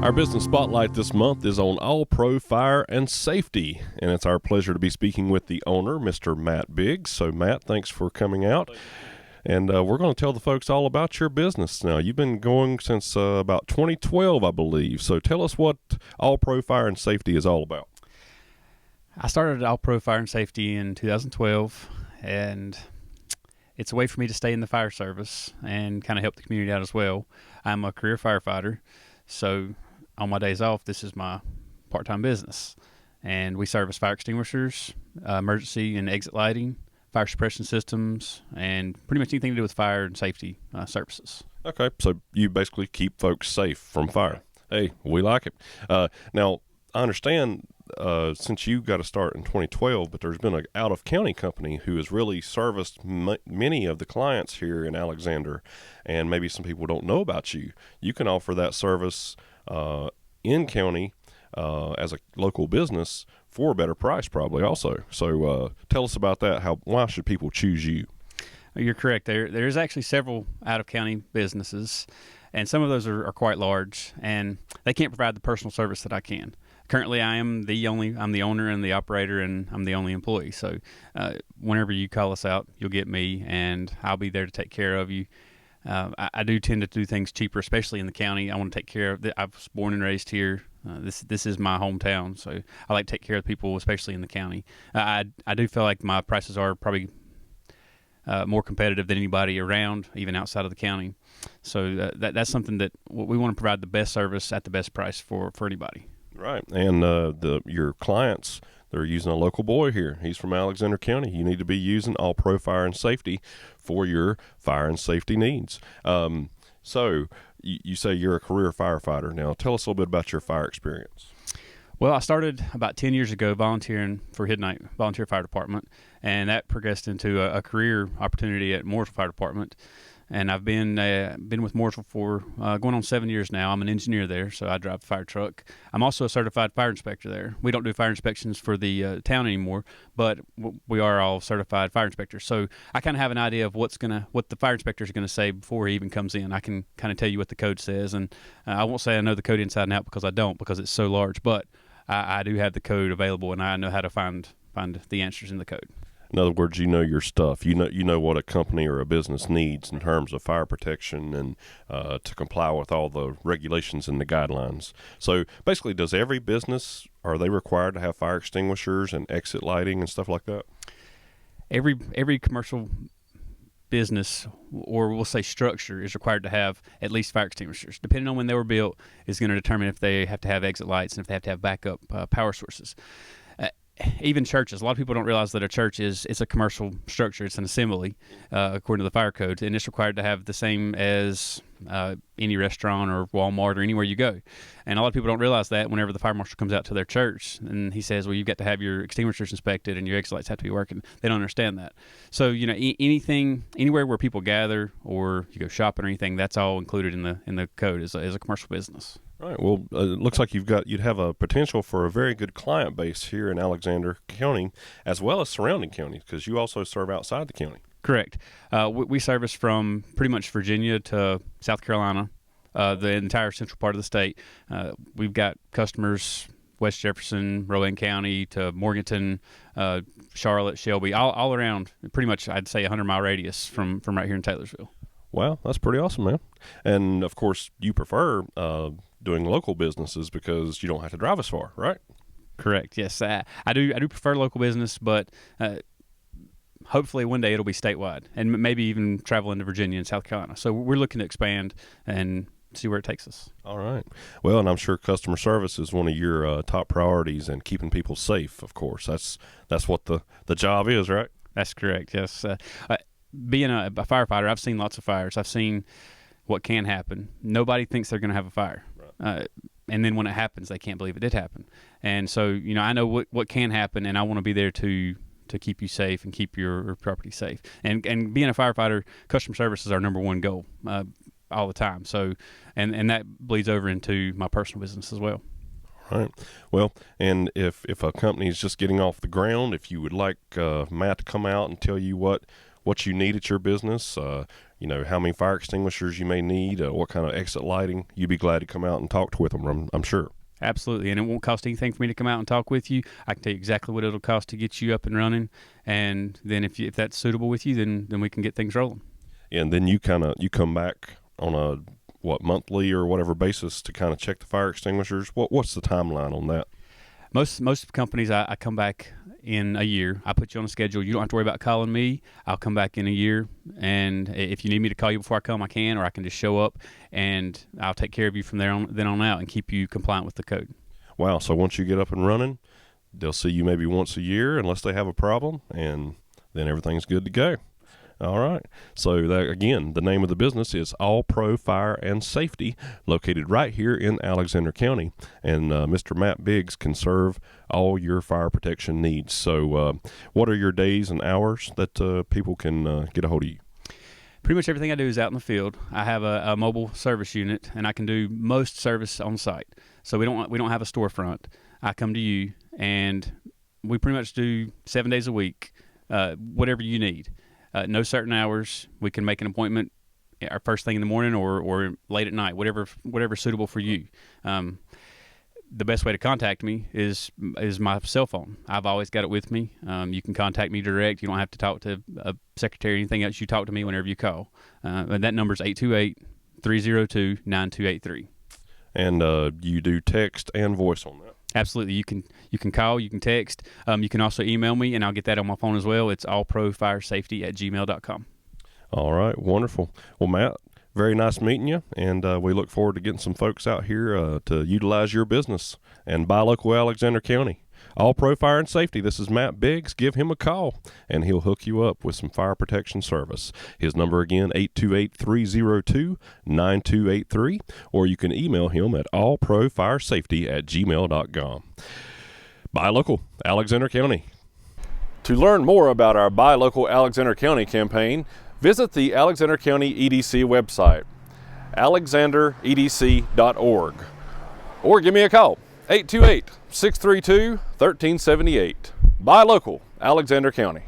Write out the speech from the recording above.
Our business spotlight this month is on All Pro Fire and Safety, and it's our pleasure to be speaking with the owner, Mr. Matt Biggs. So, Matt, thanks for coming out. And we're going to tell the folks all about your business now. You've been going since about 2012, I believe. So tell us what All Pro Fire and Safety is all about. I started All Pro Fire and Safety in 2012, and it's a way for me to stay in the fire service and kind of help the community out as well. I'm a career firefighter, so on my days off, this is my part-time business. And we service fire extinguishers, emergency and exit lighting, fire suppression systems, and pretty much anything to do with fire and safety services. Okay, so you basically keep folks safe from fire. Hey, we like it. Now, I understand since you got to start in 2012, but there's been an out-of-county company who has really serviced many of the clients here in Alexander, and maybe some people don't know about you. You can offer that service in county as a local business for a better price probably also. So tell us about that. Why should people choose you? You're correct. There's actually several out-of-county businesses, and some of those are quite large, and they can't provide the personal service that I can. Currently, I'm the owner and the operator, and I'm the only employee. So whenever you call us out, you'll get me, and I'll be there to take care of you. I do tend to do things cheaper, especially in the county. I want to take care of I was born and raised here. This is my hometown, so I like to take care of people, especially in the county. I do feel like my prices are probably more competitive than anybody around, even outside of the county. So that's something that we want to provide the best service at the best price for anybody. Right, and your clients, they're using a local boy here. He's from Alexander County. You need to be using All Pro Fire and Safety for your fire and safety needs. So you say you're a career firefighter. Now, tell us a little bit about your fire experience. Well, I started about 10 years ago volunteering for Midnight Volunteer Fire Department, and that progressed into a career opportunity at Mooresville Fire Department. And I've been with Mooresville for going on 7 years now. I'm an engineer there, so I drive a fire truck. I'm also a certified fire inspector there. We don't do fire inspections for the town anymore, but we are all certified fire inspectors. So I kind of have an idea of what the fire inspector is going to say before he even comes in. I can kind of tell you what the code says, and I won't say I know the code inside and out because I don't, because it's so large. But I do have the code available, and I know how to find the answers in the code. In other words, you know your stuff. You know what a company or a business needs in terms of fire protection and to comply with all the regulations and the guidelines. So basically, does every business, are they required to have fire extinguishers and exit lighting and stuff like that? Every commercial business, or we'll say structure, is required to have at least fire extinguishers. Depending on when they were built is going to determine if they have to have exit lights and if they have to have backup power sources. Even churches, a lot of people don't realize that a church it's a commercial structure. It's an assembly, according to the fire code, and it's required to have the same as any restaurant or Walmart or anywhere you go. And a lot of people don't realize that whenever the fire marshal comes out to their church and he says, well, you've got to have your extinguishers inspected and your exit lights have to be working. They don't understand that. So, anywhere where people gather or you go shopping or anything, that's all included in the code as a commercial business. All right. Well, it looks like you'd have a potential for a very good client base here in Alexander County, as well as surrounding counties, because you also serve outside the county. Correct. We service from pretty much Virginia to South Carolina, the entire central part of the state. We've got customers West Jefferson, Rowan County to Morganton, Charlotte, Shelby, all around. Pretty much, I'd say 100-mile radius from right here in Taylorsville. Wow, that's pretty awesome, man. And of course, you prefer doing local businesses because you don't have to drive as far, right? Correct. Yes, I do prefer local business, but hopefully one day it'll be statewide and maybe even travel into Virginia and South Carolina. So we're looking to expand and see where it takes us. All right. Well, and I'm sure customer service is one of your top priorities, and keeping people safe, of course. That's what the job is, right? That's correct. Yes. Being a firefighter, I've seen lots of fires. I've seen what can happen. Nobody thinks they're going to have a fire. Right. And then when it happens, they can't believe it did happen. And so, I know what can happen, and I want to be there to keep you safe and keep your property safe. And being a firefighter, customer service is our number one goal all the time. So, and that bleeds over into my personal business as well. All right. Well, and if a company is just getting off the ground, if you would like Matt to come out and tell you what you need at your business, how many fire extinguishers you may need, what kind of exit lighting, you'd be glad to come out and talk with them, I'm sure. Absolutely, and it won't cost anything for me to come out and talk with you. I can tell you exactly what it'll cost to get you up and running, and then if that's suitable with you, then we can get things rolling. And then you come back on a monthly or whatever basis to kind of check the fire extinguishers. What's the timeline on that? Most companies, I come back in a year. I put you on a schedule. You don't have to worry about calling me. I'll come back in a year, and if you need me to call you before I come, I can, or I can just show up, and I'll take care of you from then on out and keep you compliant with the code. Wow, so once you get up and running, they'll see you maybe once a year unless they have a problem, and then everything's good to go. All right. So that, again, the name of the business is All Pro Fire and Safety, located right here in Alexander County. And Mr. Matt Biggs can serve all your fire protection needs. So what are your days and hours that people can get a hold of you? Pretty much everything I do is out in the field. I have a mobile service unit, and I can do most service on site. So we don't have a storefront. I come to you, and we pretty much do 7 days a week, whatever you need. No certain hours. We can make an appointment our first thing in the morning or late at night, whatever's suitable for you. The best way to contact me is my cell phone. I've always got it with me. You can contact me direct. You don't have to talk to a secretary or anything else. You talk to me whenever you call. And that number is 828-302-9283. And you do text and voice on that? Absolutely. You can call, you can text. You can also email me, and I'll get that on my phone as well. It's allprofiresafety@gmail.com. All right. Wonderful. Well, Matt, very nice meeting you, and we look forward to getting some folks out here to utilize your business and buy local Alexander County. All Pro Fire and Safety. This is Matt Biggs. Give him a call, and he'll hook you up with some fire protection service. His number again, 828-302-9283, or you can email him at allprofiresafety@gmail.com. Buy local, Alexander County. To learn more about our Buy Local Alexander County campaign, visit the Alexander County EDC website, alexanderedc.org, or give me a call, 828-632-1378. Buy local, Alexander County.